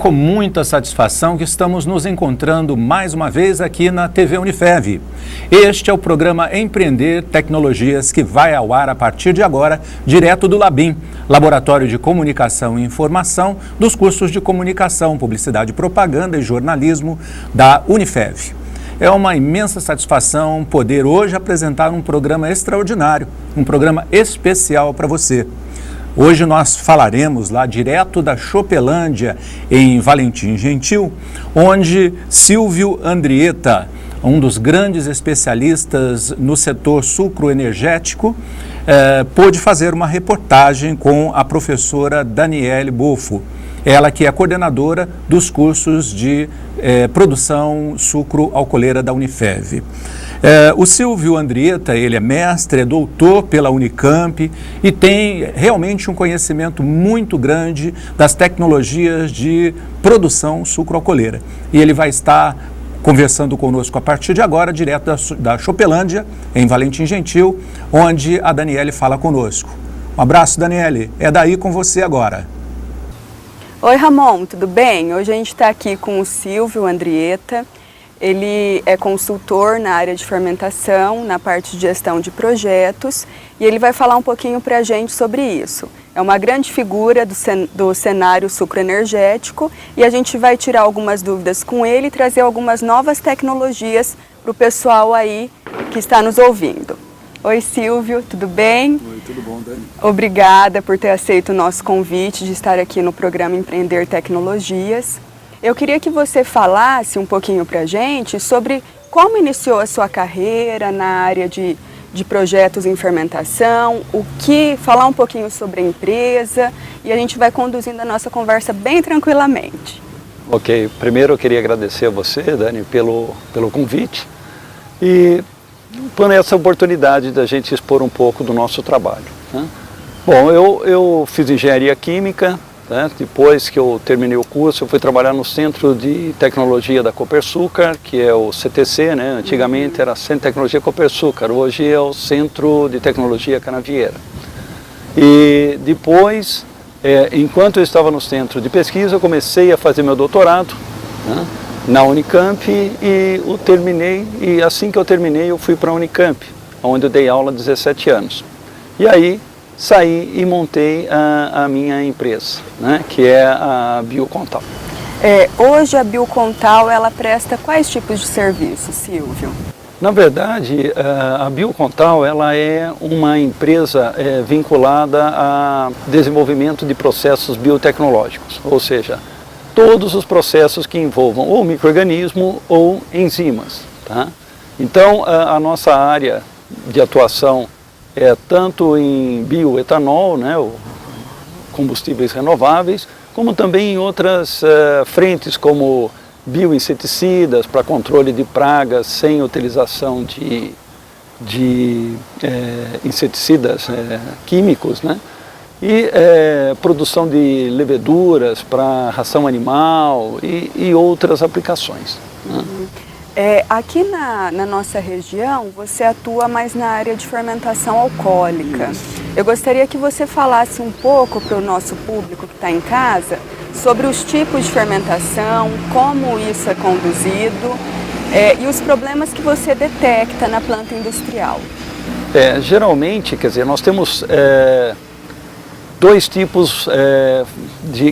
com muita satisfação que estamos nos encontrando mais uma vez aqui na TV Unifev. Este é o programa Empreender Tecnologias, que vai ao ar a partir de agora, direto do Labim, Laboratório de Comunicação e Informação dos cursos de Comunicação, Publicidade, Propaganda e Jornalismo da Unifev. É uma imensa satisfação poder hoje apresentar um programa extraordinário, um programa especial para você. Hoje nós falaremos lá direto da Chopelândia, em Valentim Gentil, onde Silvio Andrietta, um dos grandes especialistas no setor sucroenergético, pôde fazer uma reportagem com a professora Daniele Bofo, ela que é coordenadora dos cursos de produção sucro-alcooleira da Unifev. O Silvio Andrietta, ele é mestre, é doutor pela Unicamp e tem realmente um conhecimento muito grande das tecnologias de produção sucro-alcooleira. E ele vai estar conversando conosco a partir de agora, direto da Chopelândia, em Valentim Gentil, onde a Daniele fala conosco. Um abraço, Daniele. É daí com você agora. Oi, Ramon, tudo bem? Hoje a gente está aqui com o Silvio Andrietta. Ele é consultor na área de fermentação, na parte de gestão de projetos, e ele vai falar um pouquinho para a gente sobre isso. É uma grande figura do cenário sucroenergético e a gente vai tirar algumas dúvidas com ele e trazer algumas novas tecnologias para o pessoal aí que está nos ouvindo. Oi, Silvio, tudo bem? Oi, tudo bom, Dani? Obrigada por ter aceito o nosso convite de estar aqui no programa Empreender Tecnologias. Eu queria que você falasse um pouquinho para a gente sobre como iniciou a sua carreira na área de projetos em fermentação, falar um pouquinho sobre a empresa, e a gente vai conduzindo a nossa conversa bem tranquilamente. Ok, primeiro eu queria agradecer a você, Dani, pelo convite e por essa oportunidade da gente expor um pouco do nosso trabalho, né? Bom, eu fiz engenharia química. Depois que eu terminei o curso, eu fui trabalhar no Centro de Tecnologia da Copersucar, que é o CTC, né? Antigamente era Centro de Tecnologia Copersucar, hoje é o Centro de Tecnologia Canavieira. E depois, enquanto eu estava no centro de pesquisa, eu comecei a fazer meu doutorado, né, na Unicamp, e eu terminei, e assim que eu terminei eu fui para a Unicamp, onde eu dei aula há 17 anos. E aí saí e montei a minha empresa, né, que é a Biocontal. Hoje a Biocontal, ela presta quais tipos de serviços, Silvio? Na verdade, a Biocontal, ela é uma empresa vinculada a desenvolvimento de processos biotecnológicos, ou seja, todos os processos que envolvam ou micro-organismo ou enzimas, tá? Então, a nossa área de atuação é tanto em bioetanol, né, combustíveis renováveis, como também em outras frentes, como bioinseticidas para controle de pragas sem utilização de inseticidas químicos, né, e produção de leveduras para ração animal e outras aplicações, né? Aqui na nossa região, você atua mais na área de fermentação alcoólica. Isso. Eu gostaria que você falasse um pouco para o nosso público que está em casa sobre os tipos de fermentação, como isso é conduzido e os problemas que você detecta na planta industrial. Geralmente, quer dizer, nós temos dois tipos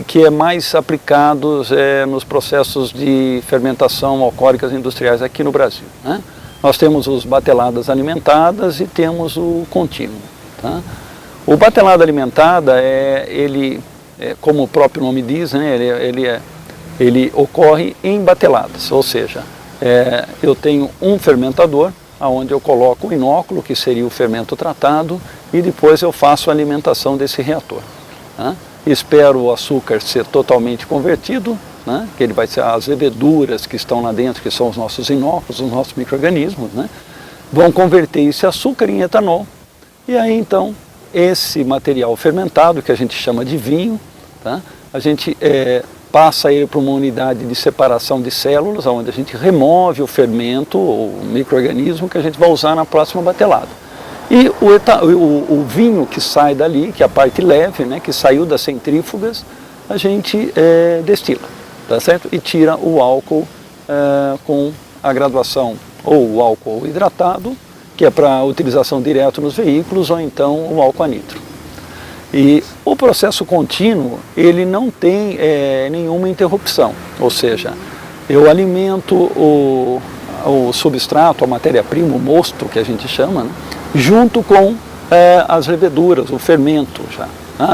que é mais aplicados nos processos de fermentação alcoólicas industriais aqui no Brasil, né? Nós temos os bateladas alimentadas e temos o contínuo, tá? O batelada alimentada, como o próprio nome diz, né, ele ocorre em bateladas, ou seja, eu tenho um fermentador, onde eu coloco o inóculo, que seria o fermento tratado, e depois eu faço a alimentação desse reator, né? Espero o açúcar ser totalmente convertido, né? Que ele vai ser as leveduras que estão lá dentro, que são os nossos inóculos, os nossos micro-organismos, né? Vão converter esse açúcar em etanol, e aí então esse material fermentado, que a gente chama de vinho, tá? A gente passa ele para uma unidade de separação de células, onde a gente remove o fermento, o micro-organismo que a gente vai usar na próxima batelada. E o vinho que sai dali, que é a parte leve, né, que saiu das centrífugas, a gente destila. tá certo? E tira o álcool com a graduação ou o álcool hidratado, que é para utilização direta nos veículos, ou então o álcool anidro. E o processo contínuo, ele não tem nenhuma interrupção, ou seja, eu alimento o substrato, a matéria-prima, o mosto que a gente chama, né, junto com as leveduras, o fermento já.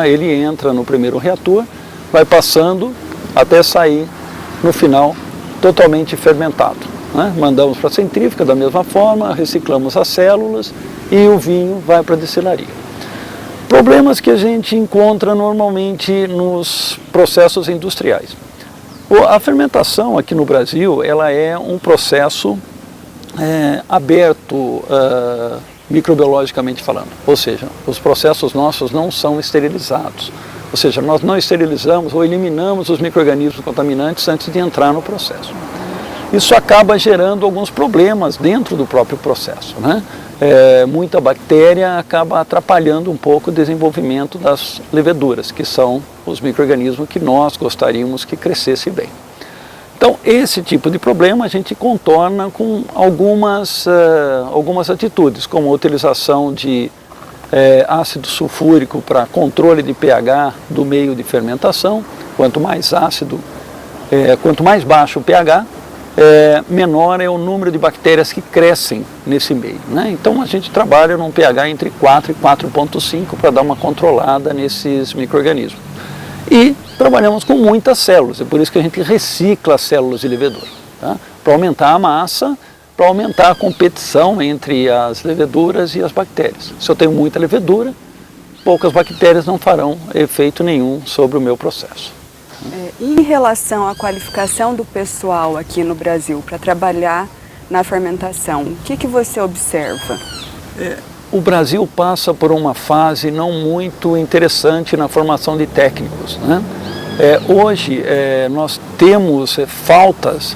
Ele entra no primeiro reator, vai passando até sair no final totalmente fermentado. Né? Mandamos para a centrífuga da mesma forma, reciclamos as células e o vinho vai para a destilaria. Problemas que a gente encontra normalmente nos processos industriais. A fermentação aqui no Brasil, ela é um processo aberto microbiologicamente falando, ou seja, os processos nossos não são esterilizados, ou seja, nós não esterilizamos ou eliminamos os micro-organismos contaminantes antes de entrar no processo. Isso acaba gerando alguns problemas dentro do próprio processo, né? Muita bactéria acaba atrapalhando um pouco o desenvolvimento das leveduras, que são os micro-organismos que nós gostaríamos que crescesse bem. Então, esse tipo de problema a gente contorna com algumas atitudes, como a utilização de ácido sulfúrico para controle de pH do meio de fermentação. Quanto mais ácido, quanto mais baixo o pH, menor é o número de bactérias que crescem nesse meio, né? Então a gente trabalha num pH entre 4 e 4,5 para dar uma controlada nesses micro-organismos. E trabalhamos com muitas células, é por isso que a gente recicla as células de levedura, tá? Para aumentar a massa, para aumentar a competição entre as leveduras e as bactérias. Se eu tenho muita levedura, poucas bactérias não farão efeito nenhum sobre o meu processo. Em relação à qualificação do pessoal aqui no Brasil para trabalhar na fermentação, o que você observa? O Brasil passa por uma fase não muito interessante na formação de técnicos, né? Hoje nós temos faltas,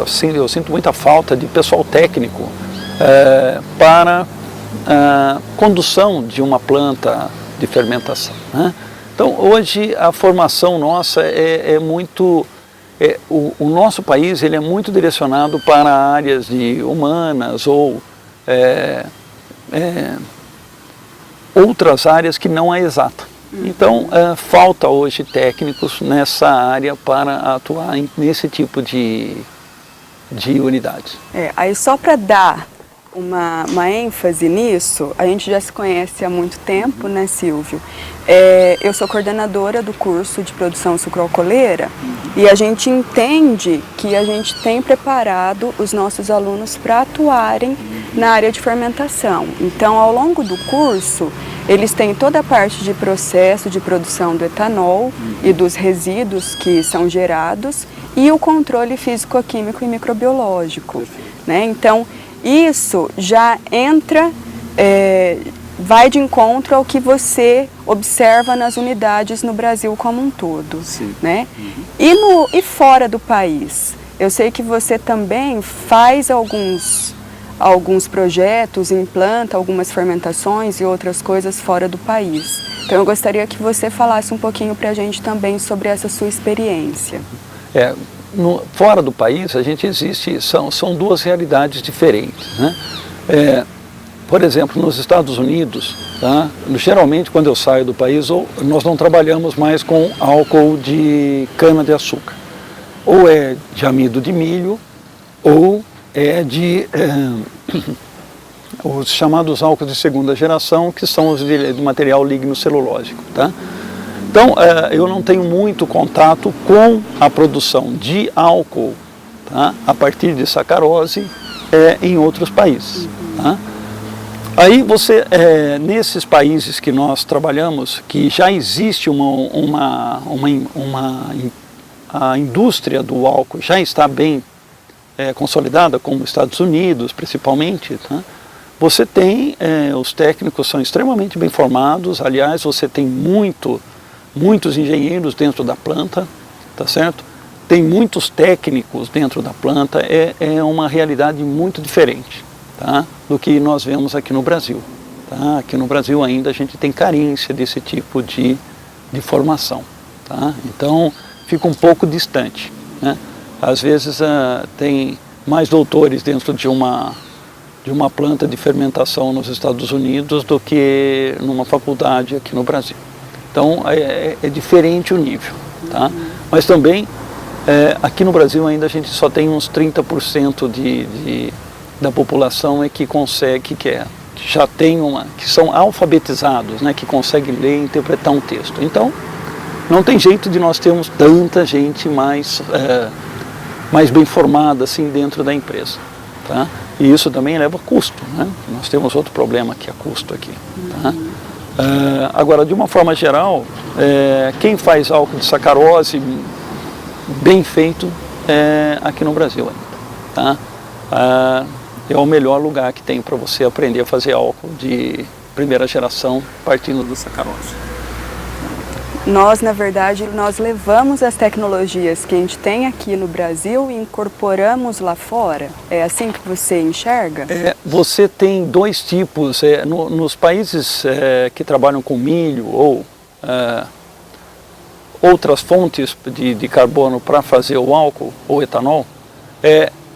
sim, eu sinto muita falta de pessoal técnico para a condução de uma planta de fermentação, né? Então, hoje a formação nossa o nosso país ele é muito direcionado para áreas de humanas ou outras áreas que não é exata. Então, falta hoje técnicos nessa área para atuar nesse tipo de unidades. Aí só para dar uma ênfase nisso, a gente já se conhece há muito tempo, né, Silvio? Eu sou coordenadora do curso de produção sucroalcooleira e a gente entende que a gente tem preparado os nossos alunos para atuarem na área de fermentação. Então, ao longo do curso, eles têm toda a parte de processo de produção do etanol e dos resíduos que são gerados e o controle físico-químico e microbiológico, né? Então, isso já entra, vai de encontro ao que você observa nas unidades no Brasil como um todo, né? E fora do país? Eu sei que você também faz alguns projetos, implanta algumas fermentações e outras coisas fora do país. Então eu gostaria que você falasse um pouquinho para a gente também sobre essa sua experiência. Fora do país, a gente são duas realidades diferentes, né? Por exemplo, nos Estados Unidos, tá? Geralmente quando eu saio do país, nós não trabalhamos mais com álcool de cana-de-açúcar. Ou é de amido de milho, ou é de os chamados álcools de segunda geração, que são os de material lignocelulósico, tá? Então, eu não tenho muito contato com a produção de álcool, tá, a partir de sacarose em outros países. Tá? Aí nesses países que nós trabalhamos, que já existe a indústria do álcool já está bem consolidada, como os Estados Unidos principalmente, tá? Você tem, os técnicos são extremamente bem formados, aliás, você tem muitos engenheiros dentro da planta, tá certo? Tem muitos técnicos dentro da planta, é uma realidade muito diferente, tá? Do que nós vemos aqui no Brasil. Tá? Aqui no Brasil ainda a gente tem carência desse tipo de formação, tá? Então fica um pouco distante. né? Às vezes tem mais doutores dentro de uma planta de fermentação nos Estados Unidos do que numa faculdade aqui no Brasil. Então é diferente o nível, tá? Mas também aqui no Brasil ainda a gente só tem uns 30% da população que consegue, que são alfabetizados, né, que conseguem ler e interpretar um texto. Então não tem jeito de nós termos tanta gente mais bem formada assim dentro da empresa, tá? E isso também leva custo, né? Nós temos outro problema que é custo aqui, tá? Agora, de uma forma geral, quem faz álcool de sacarose bem feito aqui no Brasil ainda, tá? É o melhor lugar que tem para você aprender a fazer álcool de primeira geração partindo do sacarose. Nós, na verdade, nós levamos as tecnologias que a gente tem aqui no Brasil e incorporamos lá fora? É assim que você enxerga? Você tem dois tipos. Nos países que trabalham com milho ou outras fontes de carbono para fazer o álcool ou etanol,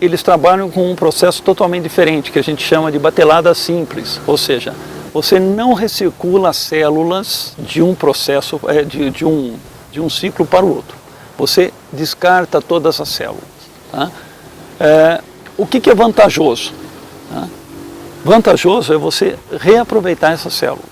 eles trabalham com um processo totalmente diferente, que a gente chama de batelada simples, ou seja, você não recircula células de um processo, de um ciclo para o outro. Você descarta todas as células, tá? O que é vantajoso? Tá? Vantajoso é você reaproveitar essas células,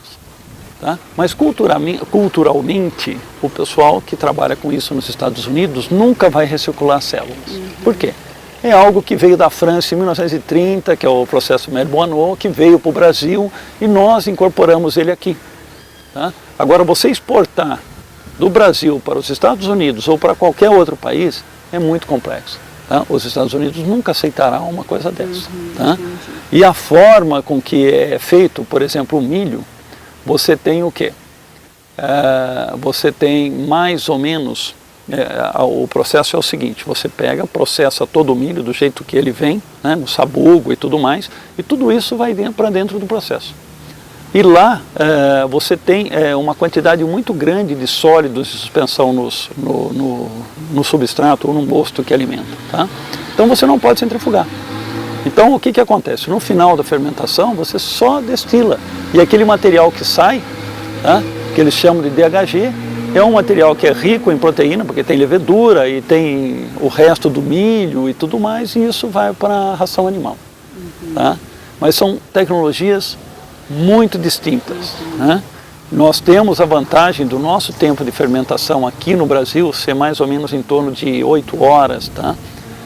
tá? Mas culturalmente, o pessoal que trabalha com isso nos Estados Unidos nunca vai recircular células. Por quê? É algo que veio da França em 1930, que é o processo Merboanot, que veio para o Brasil e nós incorporamos ele aqui, tá? Agora, você exportar do Brasil para os Estados Unidos ou para qualquer outro país é muito complexo, tá? Os Estados Unidos nunca aceitarão uma coisa dessa, tá? E a forma com que é feito, por exemplo, o milho, você tem o quê? Você tem mais ou menos... o processo é o seguinte: você processa todo o milho do jeito que ele vem, né, no sabugo e tudo mais, e tudo isso vai para dentro do processo. E lá você tem uma quantidade muito grande de sólidos de suspensão no substrato ou no mosto que alimenta, tá? Então você não pode centrifugar. Então o que acontece? No final da fermentação você só destila, e aquele material que sai, tá, que eles chamam de DHG, é um material que é rico em proteína, porque tem levedura e tem o resto do milho e tudo mais, e isso vai para a ração animal, tá? Mas são tecnologias muito distintas, né? Nós temos a vantagem do nosso tempo de fermentação aqui no Brasil ser mais ou menos em torno de 8 horas, tá?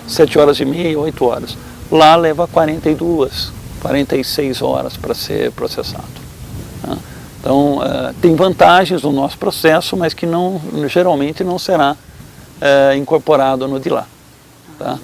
7 horas e meia, 8 horas. Lá leva 42, 46 horas para ser processado, tá? Então, tem vantagens no nosso processo, mas que geralmente não será incorporado no de lá, tá?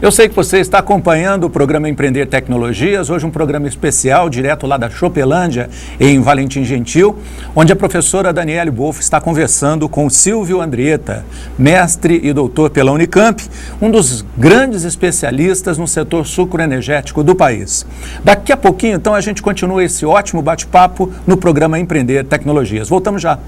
Eu sei que você está acompanhando o programa Empreender Tecnologias, hoje um programa especial, direto lá da Chopelândia, em Valentim Gentil, onde a professora Daniele Wolff está conversando com o Silvio Andrietta, mestre e doutor pela Unicamp, um dos grandes especialistas no setor sucroenergético do país. Daqui a pouquinho, então, a gente continua esse ótimo bate-papo no programa Empreender Tecnologias. Voltamos já.